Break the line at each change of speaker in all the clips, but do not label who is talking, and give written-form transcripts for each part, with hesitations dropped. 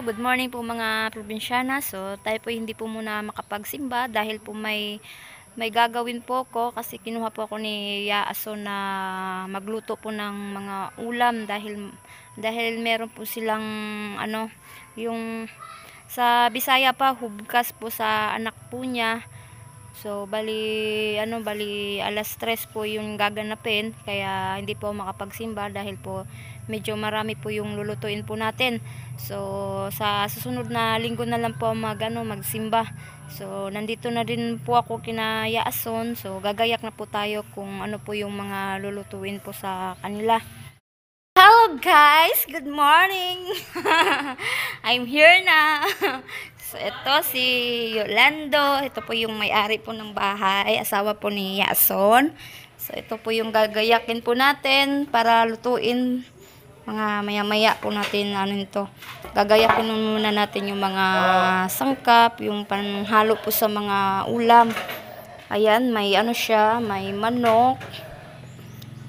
good morning po mga probinsyana. So, tayo po hindi po muna makapagsimba dahil po may gagawin po ko kasi kinuha po ako ni Yaaso na magluto po ng mga ulam dahil meron po silang yung sa Bisaya pa hubkas po sa anak po niya. So, bali alas 3 po yung gaganapin kaya hindi po makapagsimba dahil po medyo marami po yung lulutuin po natin. So, sa susunod na linggo na lang po magsimba. So, nandito na din po ako kina Yaason. So, gagayak na po tayo kung ano po yung mga lulutuin po sa kanila. Hello guys! Good morning! I'm here na! So, ito si Yolando. Ito po yung may-ari po ng bahay. Asawa po ni Yaason. So, ito po yung gagayakin po natin para lutuin. Mga maya-maya po natin gagayakin muna natin yung mga sangkap, yung panghalo po sa mga ulam. Ayan, may siya, may manok.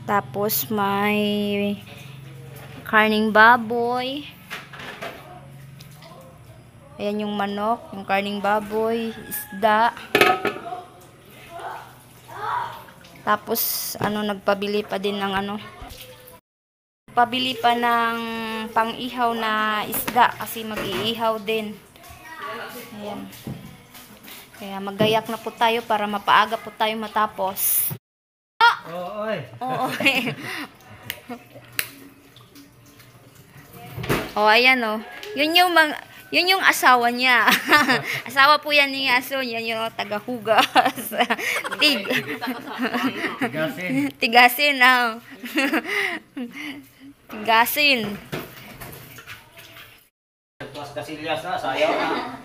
Tapos may karning baboy. Ayan yung manok, yung karning baboy, isda. Tapos nagpabili pa din ng pabili pa ng pang-ihaw na isda kasi mag-iihaw din. Ayan. Kaya magayak na po tayo para mapaaga po tayo matapos.
Oy.
Ayan Yun yung asawa niya. Asawa po yan ni Aso. Yan yung tagahugas.
Tigasin.
Tigasin. Tigasin.
Tuas kasilyas na, sayaw na.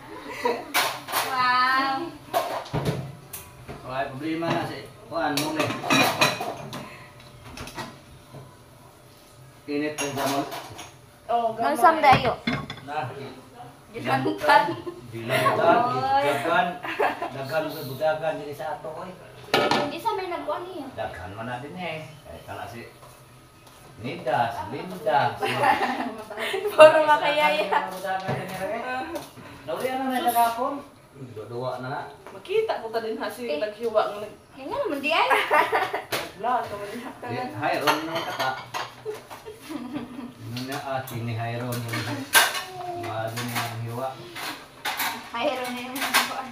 Wow.
Ay, problema na si Juan Mune. Init ng damon.
Mansam dayo.
Na.
Gilamutan.
Daghan sa budagan diri sa ato oy.
Hindi sa may nagkuan niya.
Daghan man na din eh. Kaya kana si Nida, si Linda.
Puro makayaya.
Nauli na na nagapon. Duwa na.
Makita ko ta din hasi naghiwa ng
Kaya naman di ay.
vlog ka man diha.
Hi, ron na kata. Nuna ni Hyron. Maado niya ang hiwa.
Mayroon na yung nagkuan.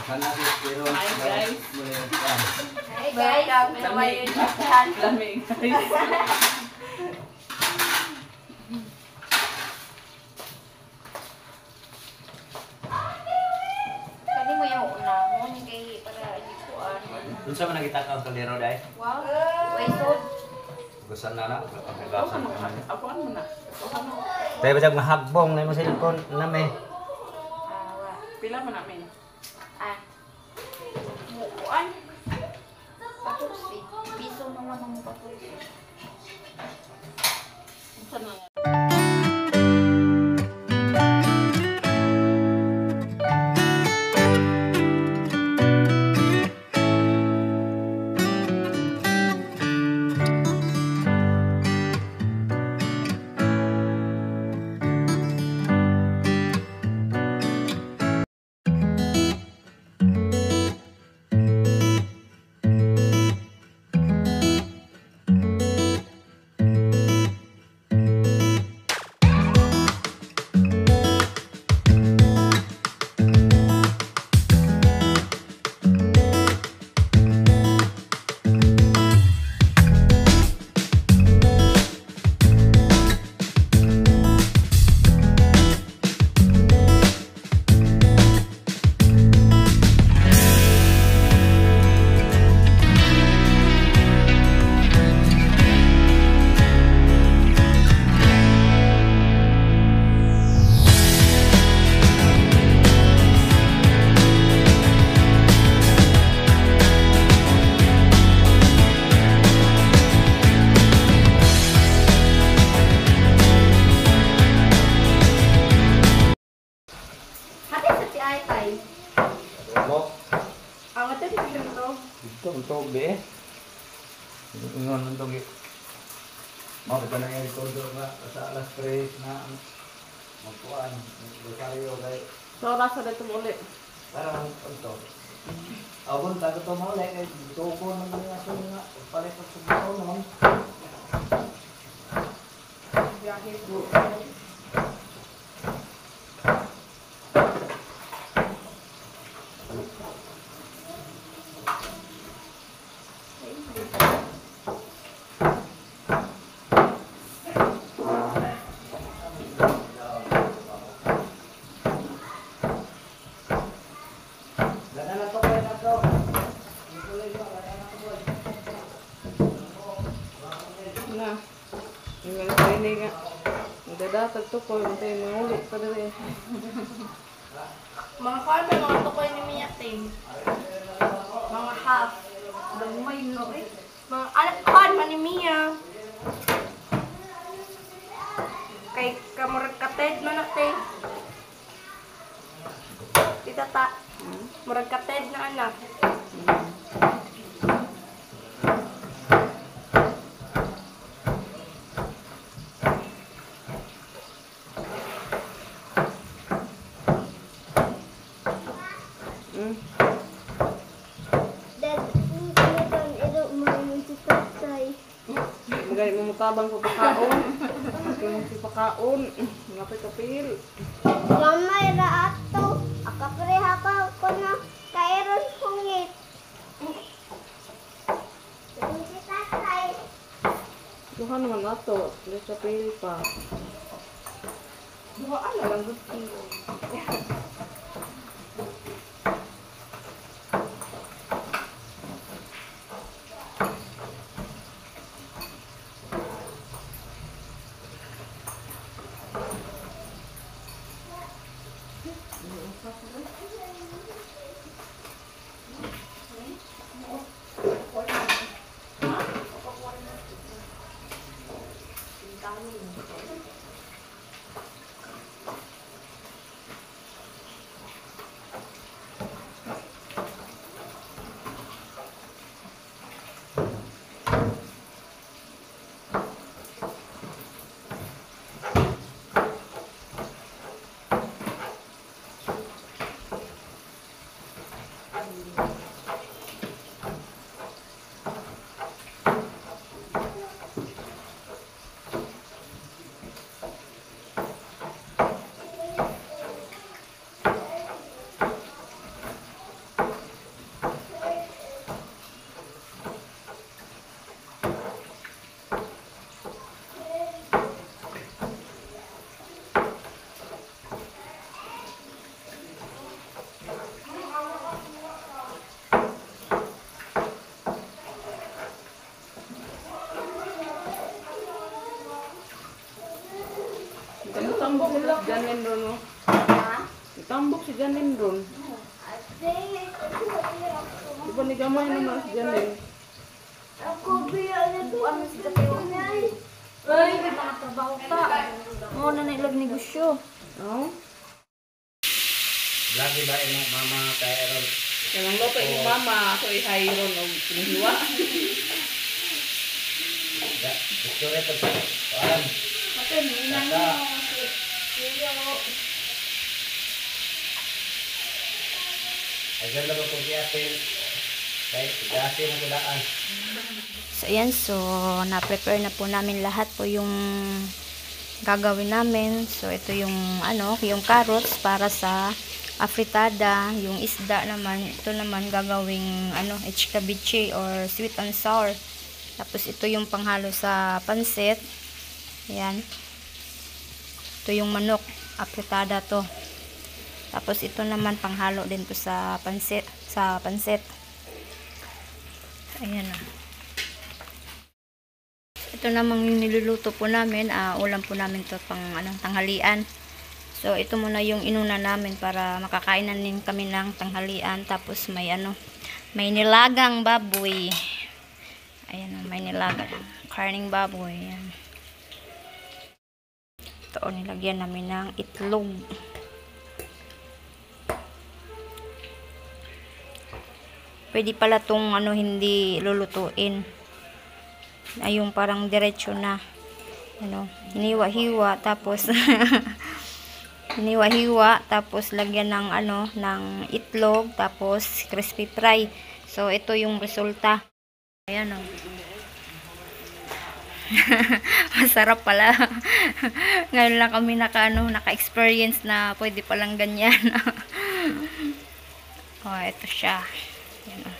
Sana si Hyron.
Hi guys.
Hi guys.
Lamig. Lamig guys.
Kani mo yung una mo ni kay para ikuan.
Dun sa man nakita ka ang kalero dai?
Wow. Way so.
Gusan na na.
Ako mo na.
Tayo ba siyang mahagbong na yung cellphone na may?
Pila man namin.
Mukuan. Patusi. Piso naman ang patusi.
Unsa na?
Tuntog be. Ingon tuntog. Mo ka na yung kondo nga sa alas 3 na magkuhan, rosaryo kay
So, rasa dito mo ulit.
parang ito. Abon tago to mo like kay tuko ng mga aso nga palit sa subaw naman.
Biyahe po.
Lagan na to kay na to.
Na. Yung mga kaini nga. Nagdadatag to ko. Yung tayo mga ulit pa rin.
Mga karma, mga tukoy ni Mia Ting. Mga half. Damay no eh. Mga anak karma ni Mia. Kay kamurag kated man natin. Tita ta. Murag kated na anak.
Dad, kan itu main si tatay.
Magay mo mutabang ko pakaon. Kasi mo si pakaon. Ngapit kapil.
Gamay ra ato. Akapreha pa ko na kairon hungit. Si tatay.
Duha naman ato. Hindi kapil pa. Duhaan na lang gusto. Tambok si Janin ron, no? Tambok si Janin ron. Di ba ni gamay naman si Janin?
Aku biar itu amis ketanya.
Ay, may mga trabaho pa. Oo na nailag negosyo.
Oo.
Lagi ba imo mama kay Aaron?
Kanang loto yung mama, ako ihay ron o pinihiwa.
Da, gusto rin ito. Paan?
Kasi ninan
Basta. Agal lang ako siyasin. Kahit siyasin ang kudaan.
So, ayan. So, na-prepare na po namin lahat po yung gagawin namin. So, ito yung, yung carrots para sa afritada. Yung isda naman, ito naman gagawing, echkabiche or sweet and sour. Tapos, ito yung panghalo sa pansit. Ayan. Ito yung manok. Afritada to. Tapos, ito naman panghalo din to sa pansit. Ayan na. Ito namang niluluto po namin, ulam po namin to pang tanghalian. So ito muna yung inuna namin para makakainan din kami ng tanghalian. Tapos may may nilagang baboy. Ayan, may nilagang karning baboy. Ayan. Ito nilagyan namin ng itlog. Pwede pala tong hindi lulutuin. Ay yung parang diretso na hiniwa-hiwa tapos hiniwa-hiwa, tapos lagyan ng ano, ng itlog, tapos crispy fry. So, ito yung resulta. Ayan o. Masarap pala. Ngayon lang kami naka-experience na pwede palang ganyan. Oh, ito siya. Ayan o.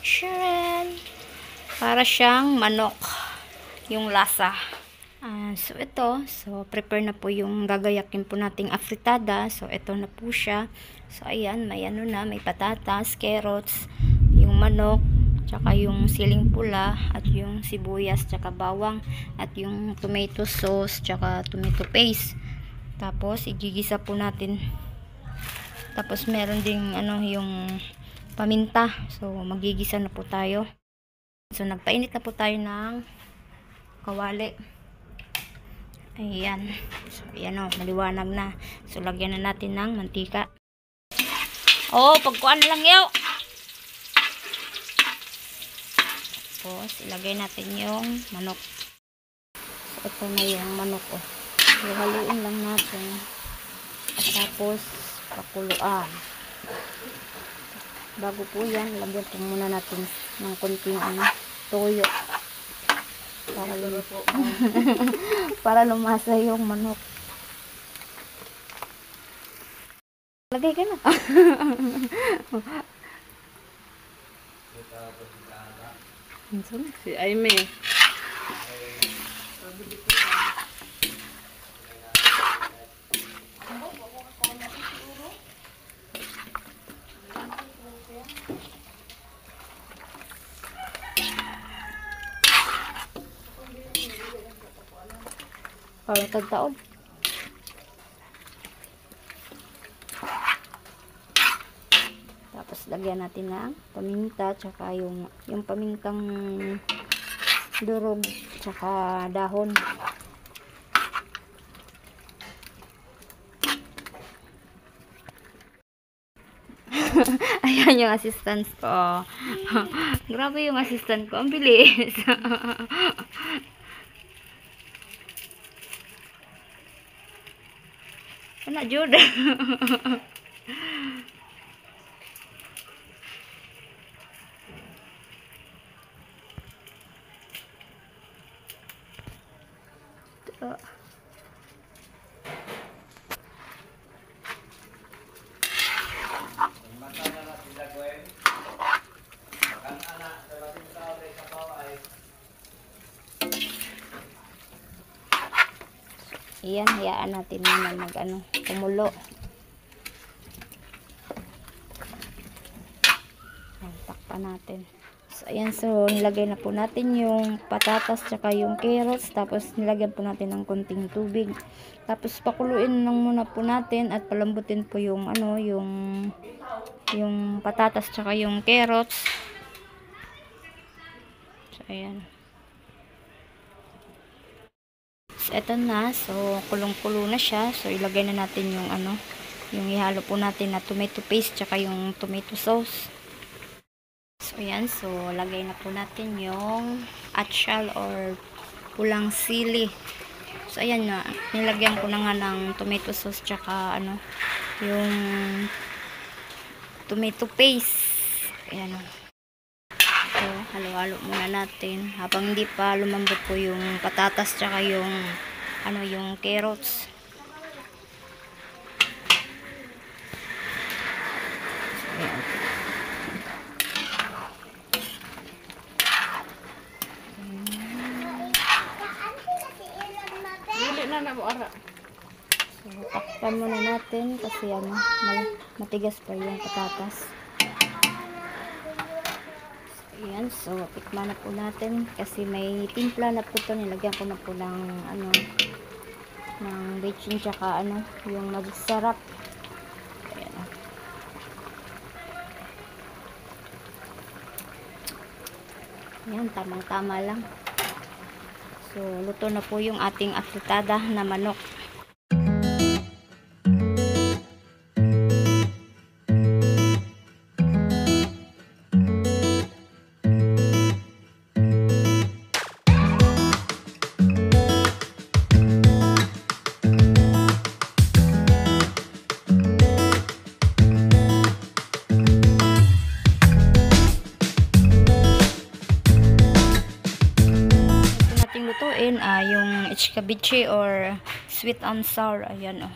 Sharon. Para siyang manok yung lasa. So ito, prepare na po yung gagayakin po nating afritada. So ito na po siya. So ayan, may ano na, may patatas, carrots, yung manok, tsaka yung siling pula, at yung sibuyas, tsaka bawang, at yung tomato sauce, tsaka tomato paste. Tapos igigisa po natin. Tapos meron ding ano, yung paminta. So magigisa na po tayo. So nagpainit na po tayo ng kawali. Ayan. So, ayan o, maliwanag na. So, lagyan na natin ng mantika. Oh, pagkuhan na lang yaw. Tapos, ilagay natin yung manok. So, ito na yung manok o. So, haluin lang natin. At tapos, pakuluan. Bago po yan, lagyan po muna natin ng konting toyo. Para lumasa yung manok. Lagay ka na.
Si Aime.
Para tagtaon. Tapos lagyan natin ng paminta, tsaka yung pamintang durog, tsaka dahon. Ayan yung assistant ko. Grabe yung assistant ko. Ang bilis. Anak Jude. Iyan, hayaan natin naman kumulo. Takpan natin. So, ayan, nilagay na po natin yung patatas tsaka yung carrots. Tapos, nilagyan po natin ng konting tubig. Tapos, pakuluin lang muna po natin at palambutin po yung yung patatas tsaka yung carrots. So, ayan. Ito na, so kulong-kulo na siya. So ilagay na natin yung yung ihalo po natin na tomato paste tsaka yung tomato sauce. So ayan, so lagay na po natin yung atchal or pulang sili. So ayan na, nilagyan ko na nga ng tomato sauce tsaka yung tomato paste. Ayan o. So, halo-halo muna natin habang hindi pa lumambot po yung patatas tsaka yung yung carrots. So, ayan.
Dili na na mo ara.
So, takpan muna natin kasi matigas pa yung patatas. Ayan, so tikman na po natin kasi may timpla na po ito. Nilagyan ko na po ng ng bechin tsaka yung magic sarap. Ayan. Ayan, tamang-tama lang. So, luto na po yung ating afritada na manok. ichkabichi or sweet and sour. Ayan oh.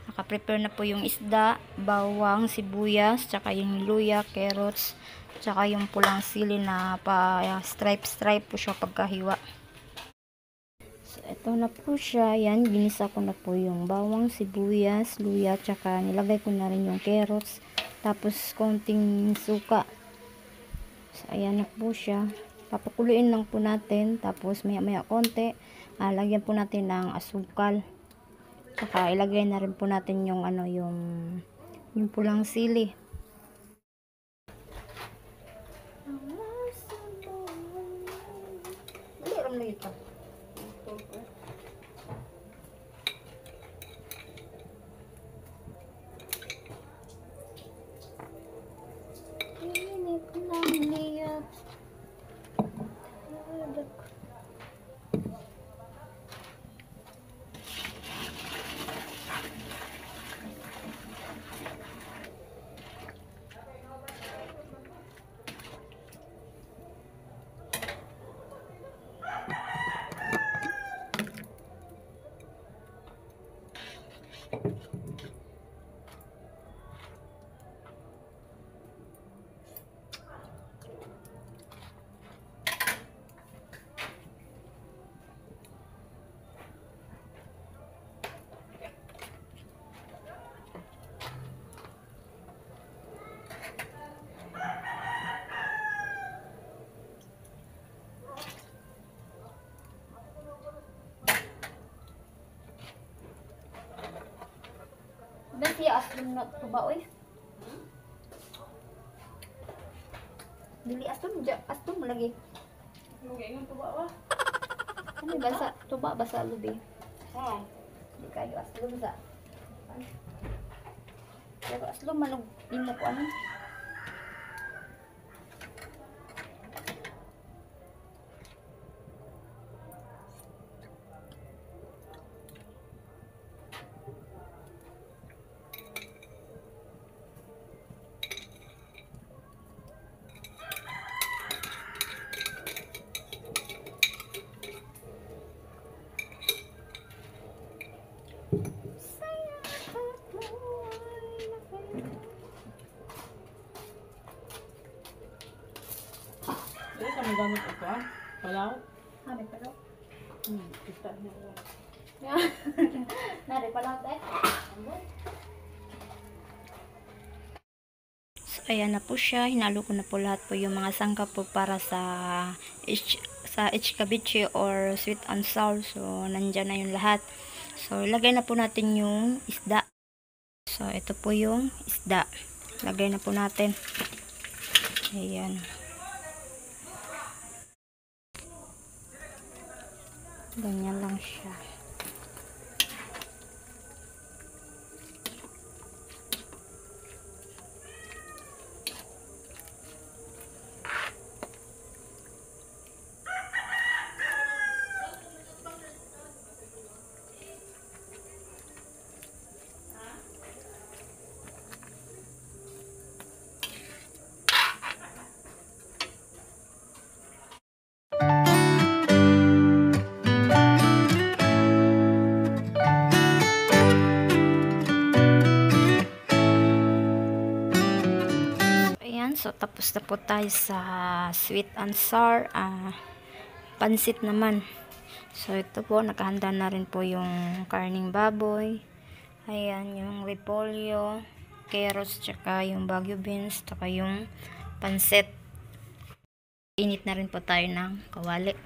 Naka-prepare na po yung isda, bawang, sibuyas, tsaka yung luya, carrots, tsaka yung pulang sili na pa stripe po siya pagkahiwa. So, ito na po siya. Yan, ginisa ko na po yung bawang, sibuyas, luya, tsaka nilagay ko na rin yung carrots. Tapos, konting suka. So, ayan na po siya. Papakuluin lang po natin. Tapos, maya-maya konti. Lagyan po natin ng asukal. Tsaka, ilagay na rin po natin yung, yung pulang sili. Dali, ram na ito. Nanti asam na tuba oy. Dili asam lagi.
Lugay ng tuba ba?
Ano basa tuba basa lubi.
Oo.
Di kayo aslum sa. Pero aslum manug imo ko ano.
Dili ka magamit ito ah. Palaw.
Hari pero.
Kita niya.
Nari pala tayo. So, ayan na po siya. Hinalo ko na po lahat po yung mga sangkap po para sa ichkabichi or sweet and sour. So, nandyan na yung lahat. So, ilagay na po natin yung isda. So, ito po yung isda. Lagay na po natin. Ayan. Ganyan lang siya. So, tapos na po tayo sa sweet and sour. Pansit naman. So, ito po, nakahanda na rin po yung karning baboy. Ayan, yung repolyo, carrots, tsaka yung bagu beans, tsaka yung pansit. Init na rin po tayo ng kawali.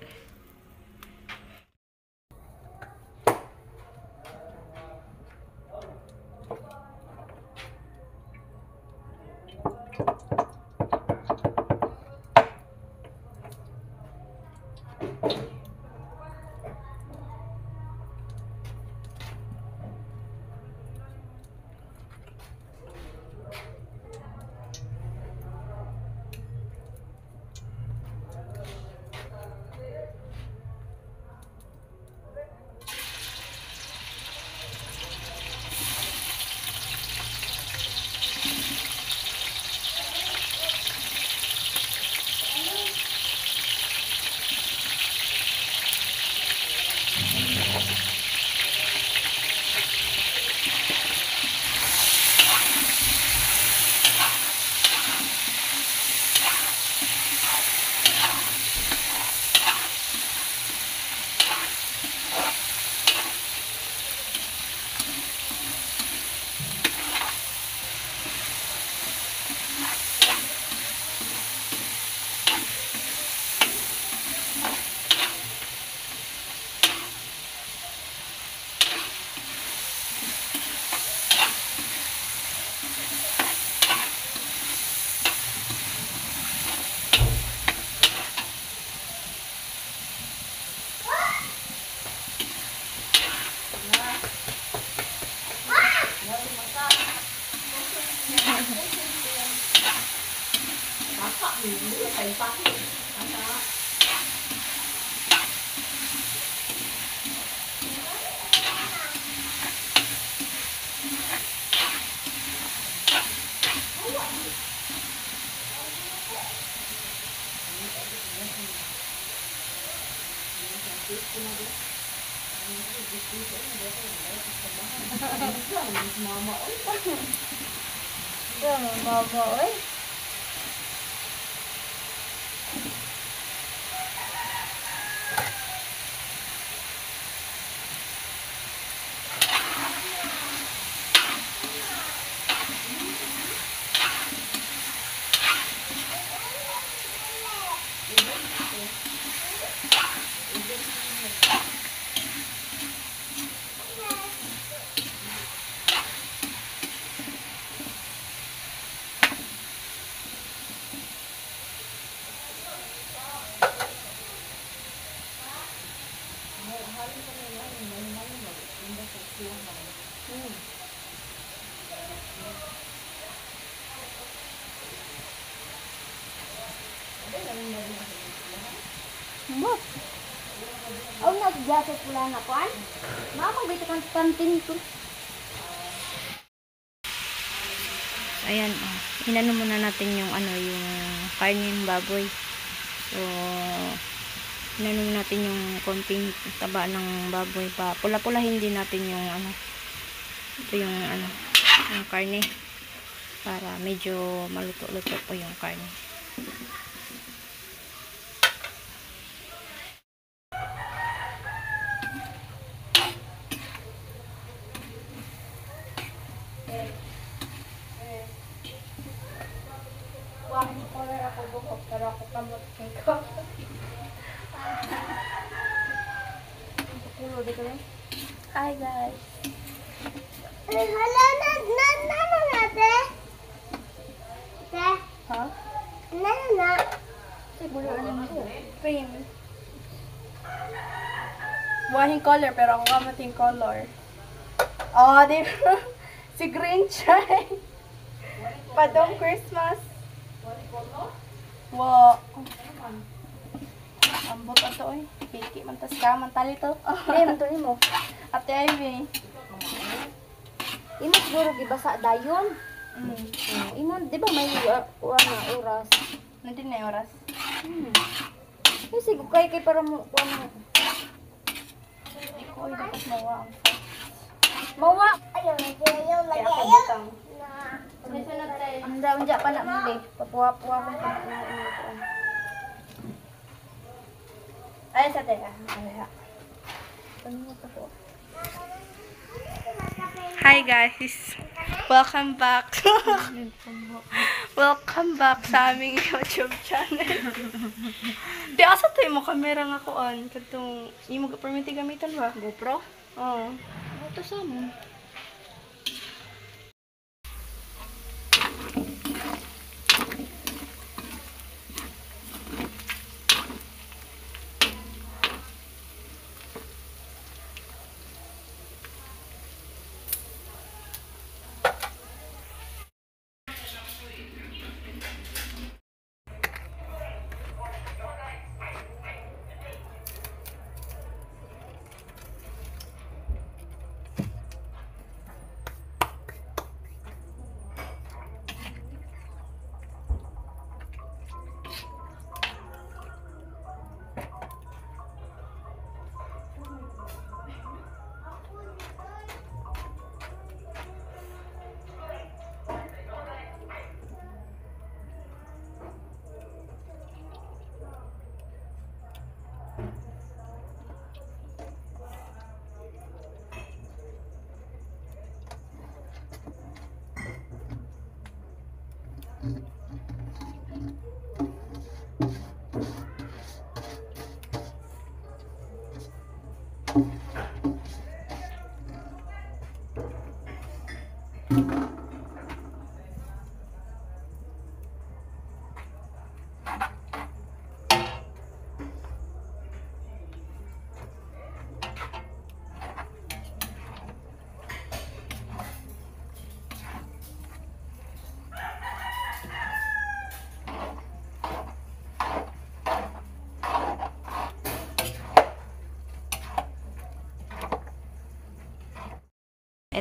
Mama, oy. Mo. Oh, naggasot pula na kuan. Mama, bito kan kantin ko.
Ayan, inano muna natin yung yung karne ng baboy. So, inano muna natin yung konting taba ng baboy pa. Pula-pulahin din natin yung ito yung yung karne para medyo maluto-luto po yung karne.
Wah, ni color ako buhok, pero ako kamot ko.
Pulo dito lang. Hi guys.
Hala na te. Te.
Ha?
Na.
Siguro ko. Cream. Buhahin color pero ako kamating color. Oh, di ba? Si Grinch ay. Padong Christmas. Wow. Ambot ato eh. Piki man tas ka man tali to.
Em to nimo.
Ate Ivy.
Imo siguro gibasa dayon. Imo, di ba may oras?
Nandun na yung oras.
Kasi kay para mo kuan mo.
Ikaw ay dapat mawa ang
Mawa. Ayaw lagi.
kaya ako butang.
Ang daon pa na muli. Papuwa-puwa ko pa na kuan.
Ay, sa teka. Ay, Hi guys! Welcome back! Welcome back sa aming YouTube channel. Di asa tayo mo kamera nga kuan katong imo ga permit gamitan ba? GoPro? Oo. Ito sa mo.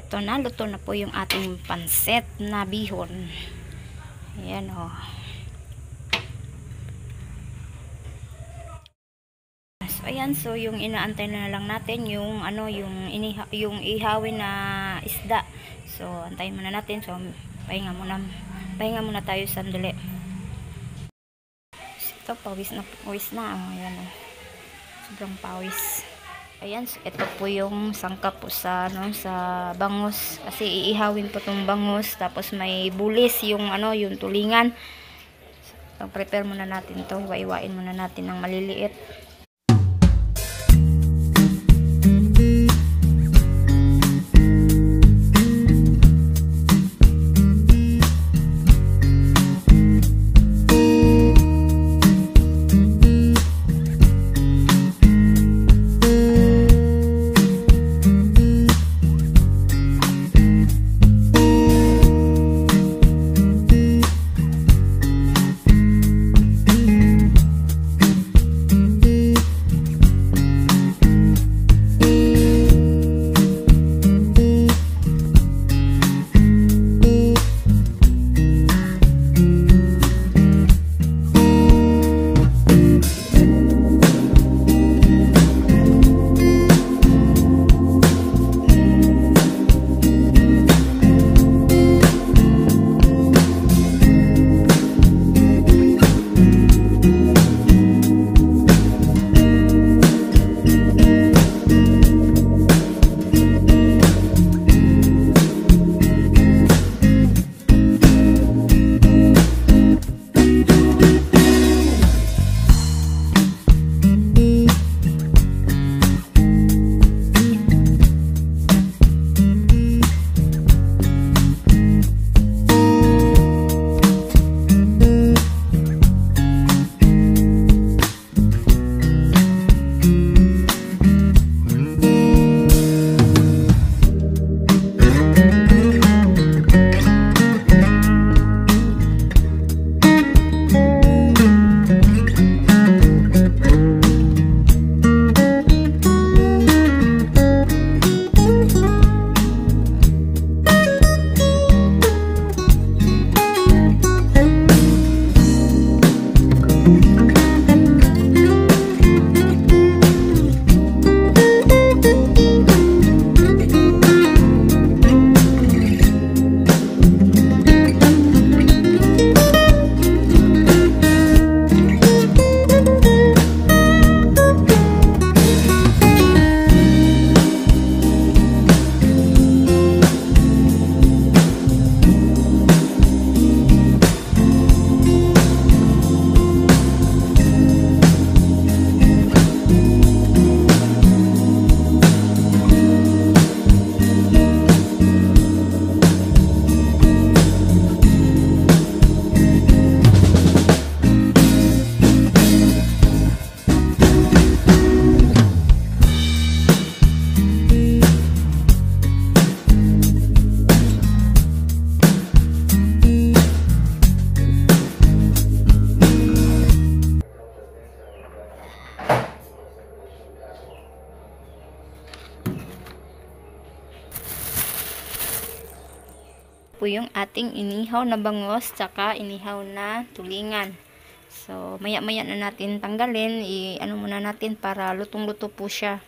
eto na, luto na po yung ating pansit na bihon. Ayan o. So, ayan, so yung inaantay na lang natin yung ano, yung ihawin na isda. So, antayin muna natin. So, pahinga muna tayo sandali. So, ito, pawis na. Ayan o. Sobrang pawis. Ayan, so ito po yung sangkap po sa bangus kasi iihawin po tong bangus, tapos may bulis yung yung tulingan. So, prepare muna natin to, waiwain muna natin ng maliliit. Po yung ating inihaw na bangus tsaka inihaw na tulingan. So maya-maya na natin tanggalin, ano muna natin para lutong-luto po siya.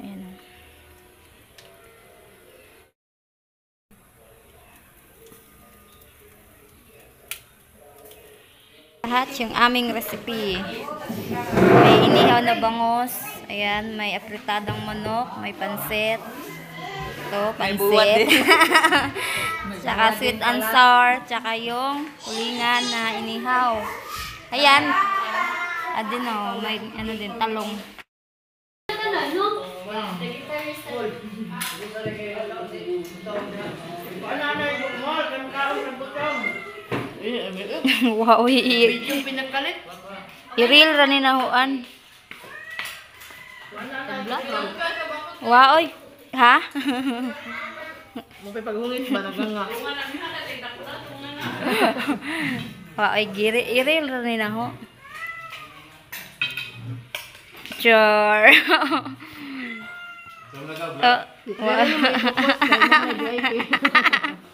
Ayan. Lahat yung aming recipe. May inihaw na bangus, ayan, may apritadang manok, may pansit. Ito, pansit. Tsaka sweet and sour, tsaka yung tulingan na inihaw. Ayan. Adin o, may ano din, talong. Wow, i-reel ranin na hoan. Wow, oy. Ha?
Magpapaghungit ba nga?
Wow, ay i-reel ranin na ho. Char.
nagabla.
Oh,
Kaya naman may bukos, kaya naman may VIP.